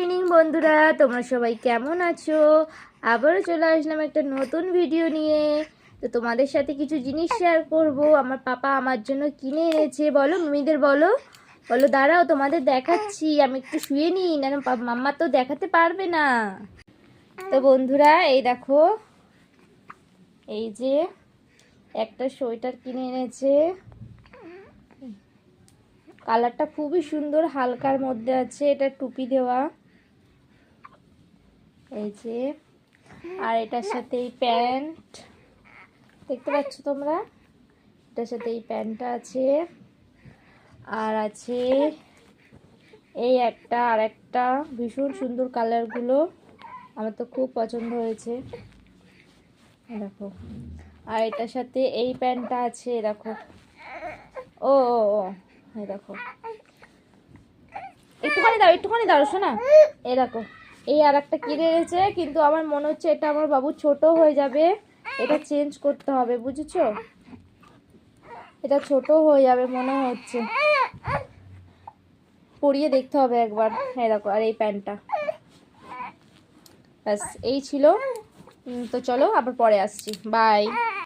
Evening বন্ধুরা, তোমরা সবাই কেমন আছো? আবারও চলে আসলাম একটা নতুন ভিডিও নিয়ে। তো তোমাদের সাথে কিছু জিনিস শেয়ার করব। আমার পাপা আমার জন্য কিনে এনেছে। বলো মিমিদের, বলো বলো। দাঁড়াও, তোমাদের দেখাচ্ছি। আমি একটু শুয়ে নিই, না মাম্মা তো দেখাতে পারবে না। তো বন্ধুরা, এই দেখো, এই যে একটা সোয়েটার কিনে এনেছে। কালারটা খুবই সুন্দর, হালকার মধ্যে আছে। এটা টুপি দেওয়া, এই যে। আর এটার সাথে এই প্যান্ট দেখতে পাচ্ছ তোমরা, এটার সাথে এই প্যান্টটা আছে। আর আছে এই একটা, আর একটা ভীষণ সুন্দর কালারগুলো, আমার তো খুব পছন্দ হয়েছে। দেখো, আর এটার সাথে এই প্যান্টটা আছে, দেখো। ও ও ও এই দেখো, একটুখানি দাও শোনা। এই দেখো, এই আর একটা কিনে এনেছে, কিন্তু আমার মনে হচ্ছে এটা আমার বাবু ছোট হয়ে যাবে। এটা চেঞ্জ করতে হবে, বুঝেছো? এটা ছোট হয়ে যাবে মনে হচ্ছে, পরিয়ে দেখতে হবে একবার। এই দেখো, আর এই প্যান্টটা। ব্যাস এই ছিল। তো চলো, আবার পরে আসছি। বাই।